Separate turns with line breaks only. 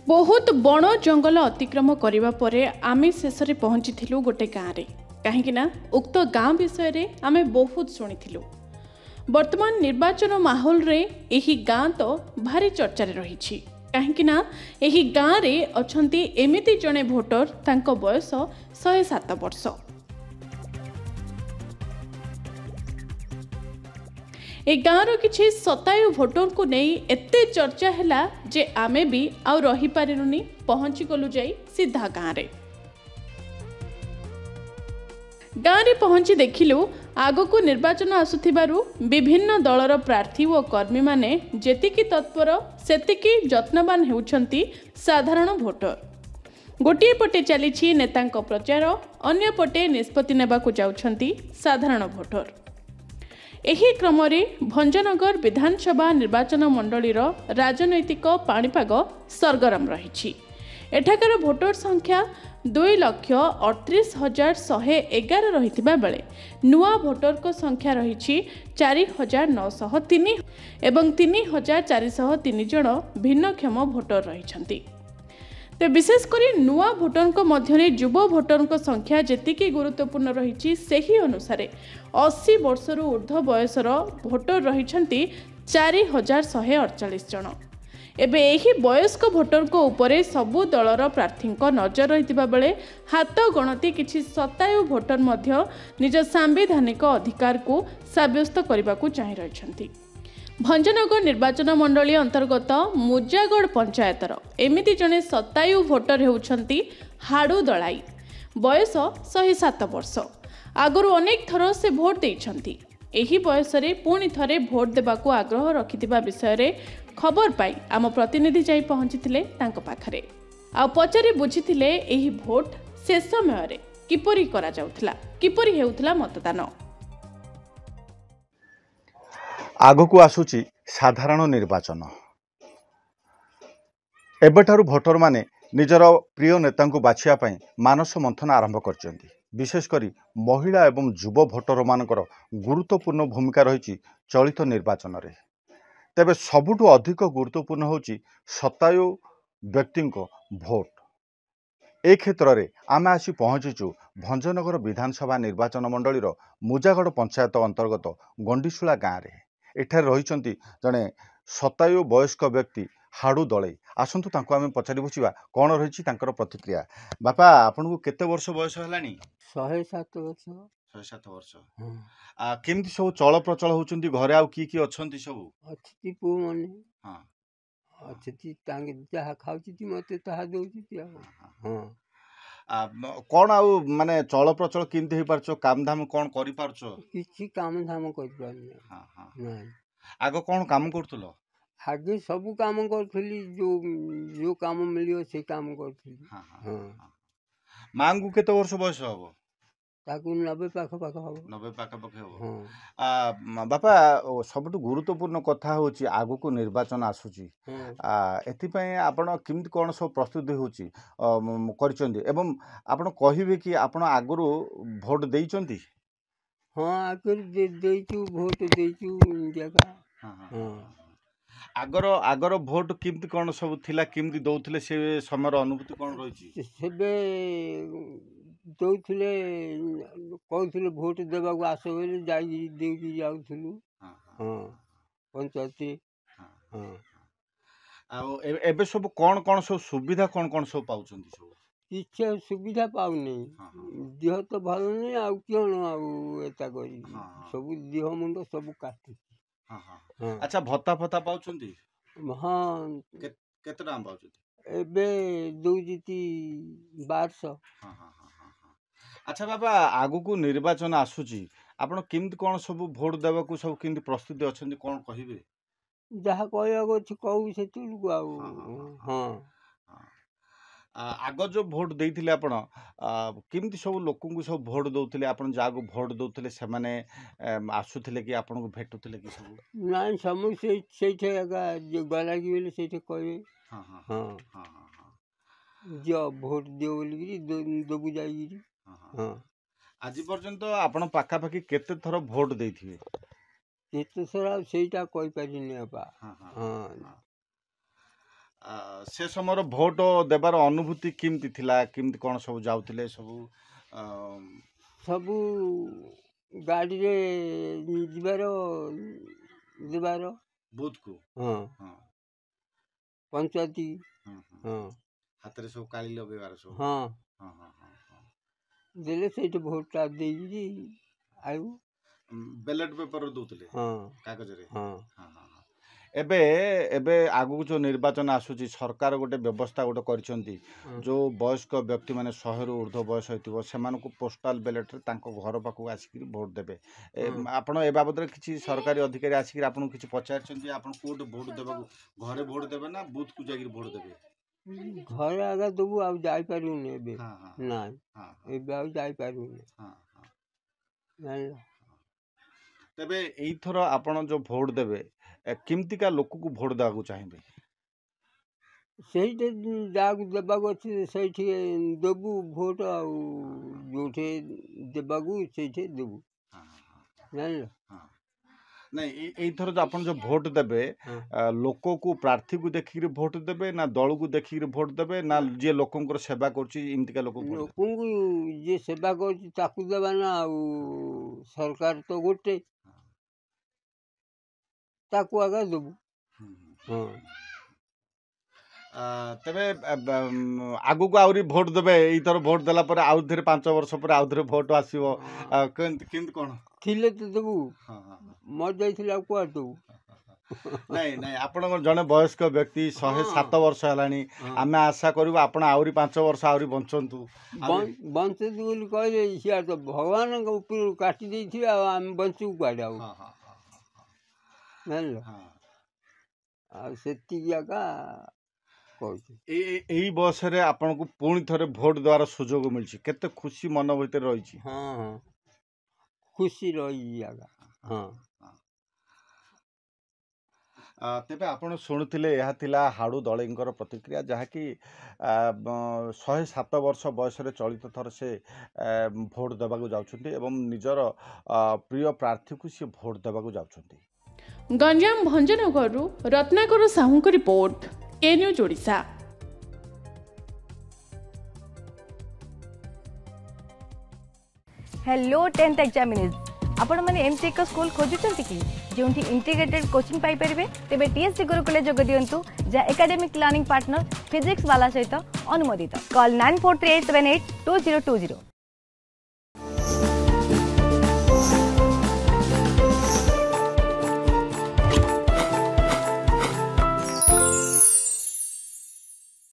बहुत बण जंगल अतिक्रम करने पर आम शेष में पहुँची गोटे गाँव में कहीं उक्त गाँ विषय आम बहुत शुणी वर्तमान निर्वाचन माहौल रे यही गाँ तो भारी चर्चा रही कहीं गाँव में अच्छा एमती जड़े भोटर तांको बयस 107 वर्ष। ए गाँवर किसी शतायु भोटर को नहीं एते चर्चा है जे आमे भी आउ रही पारिलुनी पहुँची गलु जाई सीधा गाँव रे। गाँव रे पहुँची देखिलु आगो को निर्वाचन आसुथिबारु विभिन्न दलर प्रार्थी और कर्मी माने जेतिकी तत्पर सेतिकी जत्नवान हेउछंती साधारण भोटर। गोटे पटे चली नेतांको प्रचार अन्य पटे निष्पत्ति नेबाकु जाउछंती साधारण भोटर। एही क्रम भंजनगर विधानसभा निर्वाचन मंडलीर राजनैतिक पाणीपाग सरगरम रही। एठाकार भोटर संख्या 2,38,111 रही बेले नुआ भोटर को संख्या रही 4,903 एवं 3,403 जन भिन्नक्षम भोटर रही। तो विशेषकर नुआ भोटर मध्य युव भोटर संख्या जेतिकी गुरुत्वपूर्ण रही सही अनुसार 80 वर्षर ऊर्ध्व बयसर भोटर रही 4,148 जन। एबे एही वयस्क भोटर को उपरे सबु दलर प्रार्थी नजर रही बेले हाथ गणति किछि शतायु भोटर मध्य निज सांविधानिक अधिकार को साब्यस्त करने को चाहि रहिछंती। भंजनगर निर्वाचन मंडली अंतर्गत मुजागढ़ पंचायतर एमिति जने शतायु भोटर हेउछंती हाडू दलाई बयस 107 वर्ष। आगुरी अनेक थर से भोट देइछंती। एही बयस रे पुणी थरे भोट देबाकू आग्रह रखिथिबा विषय रे खबर पाई आम प्रतिनिधि जाई पहुंचीथिले तांको पाखरे आ पचारि बुझिथिले एही भोट शेष समय रे किपरि करा जाउथला किपरि हेउथला मतदान।
आगकू आसुची साधारण निर्वाचन। एबेठारु भोटर माने निजर प्रिय नेता को बाछिया पई मानस मंथन आरंभ करचंती। विशेषकर महिला एवं युव भोटर मानकर गुरुत्वपूर्ण भूमिका रही चलित निर्वाचन रे। तेबे सबुठु अधिक गुरुत्वपूर्ण होची शतायु व्यक्ति भोट। ए क्षेत्र में आम आसी पहुंचीचु भंजनगर विधानसभा निर्वाचन मंडलीर मुजागढ़ पंचायत अंतर्गत गंडीशुला गाँव में। एठार रही जड़े शतायु वयस्क व्यक्ति हाडू दलई। आसतु तांको आमे पचारि बुझिबा कौन रही प्रतिक्रिया। बापा आपन को केते वर्ष बयस हलानी?
107 वर्ष।
107 वर्ष। केमती सब चल प्रचल होचंती घरे आउ की अछंती सब?
अछि पु मने।
हां
अछि तांगे जहा खाउची मते ताहा दोची।
हां कौन आउ माने चल प्रचल केमती हे पारछो काम धाम कौन करि पारछो?
किछि काम धाम करि पारने।
हां हां
नहीं
आगो कौन काम करथुलो?
आगे सब काम करथली जो काम मिलियो से काम करथली।
हां हां मांगू केते वर्ष बयस हबो?
ताकू 90 पाख पाख हबो।
90 पाख पाख हबो। बापा सबटु गुरुत्वपूर्ण कथा होची आगु को निर्वाचन आसुची। एथि पय आपण किमत कोन सब प्रस्तुति होची करचंदी एवं आपण कहिबे कि आपण आगुरु भोट देइचंती?
हां आगर देइचू भोट देइचू इंडिया का। हां
आगर भोट किमती कोन सब थिला किमती दउथले से समर अनुभूति कोन रहिची?
सेबे दउथले कहथले भोट देबा को आसे बेले जाई देकी जाउथलु। हां पंचायती। हां
आ एबे सब कोन सब सुविधा कोन सब पाउचंती सब?
किछ सुविधा पाउनी। देह तो भल नहीं आउ कोन आउ एता करी सब देह मुंड सब काटी।
हां अच्छा भत्ता फत्ता पाउचंती?
हां
केते दाम पाउचंती?
एबे दउजीती 1200।
हां अच्छा बाबा आगु को निर्वाचन आसुची आपण किमत कोन सब भोट देबा को सब किमत प्रस्तुति अछंती कोन कहिबे?
जहा कहया को कहू से तुलु आउ। हां
आग जो भोट देइथिले आपण किमती सब लोकन को सब भोट दउथिले आपण जागो भोट दउथिले से माने आसुथिले कि आपण को भेटुथिले कि सब?
नहीं समू से जो गला की बेले से कहबे।
हां
हां जो भोट दियो बोली दबु जाई। हां
आज पर्यंत आपण पाखा पाखी केते थरो भोट देइथिबे? केते
थरा सेटा कहि पारिनी अपा।
हां से समय भोट देवार अनुभूति केमती थिला केमती कौन सब जाउथिले
सबू गाड़ी रे जीवार देवार
बूथ को
हाँ
हाँ
पंचायती हाँ
हाथ रे सब काली लगेबार सब
हाँ
हाँ हाँ हाँ
देले से भोटा देई आयु
बैलेट पेपर दउथिले
हाँ
कागज रे
हाँ
हाँ हाँ एबे एबे आगु जो निर्वाचन आसुची सरकार गोटे व्यवस्था गोटे करिसंती जो वयस्क व्यक्ति माने 100 रु ऊर्ध्व बयस होइतिबो सेमानको पोस्टल बैलेट रे तांको घर पाखु आसिकरी वोट देबे आपण ए बाबद रे किछि सरकारी अधिकारी आसिकरी आपण किछि पचारछंती आपण कोड वोट देबा घरे वोट देबे ना बूथ को जागिर वोट देबे
घर आगे देबू आ जाई पारुनी एबे
हां हां
नाही
हां
एबे आ जाई पारुनी
हां हां
जानला
तबे एई थरो आपण जो वोट देबे केमतिका लोक को वोट देवाक चाहिए
ସେଇଠି ଯାହାକୁ ଦେବାକୁ ଅଛି ସେଇଠି ଦେବୁ ଭୋଟ ଆଉ ଯୋଉଠି ଦେବାକୁ ସେଇଠି ଦେବୁ ଜାଣିଲ
नहीं एथर जो अपन जो वोट देबे लोक को प्रार्थी को देखिक वोट देबे ना दल को देखिक वोट देबे ना जे लोकंकर सेवा करछि इमतिका लोक
लोकଙ୍କୁ जे सेवा करछि ताकू देबा ना ଆଉ सरकार तो गोटे ताकू आगा देबू हां
तबे आगु को आउरी वोट देबे इथर वोट देला पर आउ धरे 5 वर्ष पर आउ धरे वोट आसीबो किंत कोन
थिले तो देबू
हां हां
मर जाइथिला को देबू
नहीं नहीं आपण जने वयस्क व्यक्ति 107 वर्ष हलानी आमे आशा करू आपण आउरी 5 वर्ष आउरी बंचंतु
बंचु बोली कहले सिया तो भगवान के ऊपर काटी देथि हम बंचू काडाउ हां हां जानलो हां आ सेति जाका
एई बस रे आपन को पूर्ण थरे वोट द्वारा सुजोग मिलछि केते खुशी मन भीतर रहिछि
हां हां खुशी रही जागा हां
तेबे आपण शुणुथिले यह थिला हाडू दळेंकर प्रतिक्रिया जहाँकि 107 वर्ष बयस रे चलित थर से भोट देबाक जाउछन्ती एवं निजर प्रिय प्रार्थी को से भोट देबाक जाउछन्ती
गंजाम भंजनगर रत्नाकर साहू को रिपोर्ट के news Odisha.
Hello 10th examinees आपण माने एमटी का स्कूल खोजुचंती कि जोंठी इंटीग्रेटेड कोचिंग पाई परिबे तेबे टीएससी गुरुकुले जोग दियंतु जा एकेडमिक लर्निंग पार्टनर फिजिक्स वाला सहित अनुमोदित कॉल 9438782020।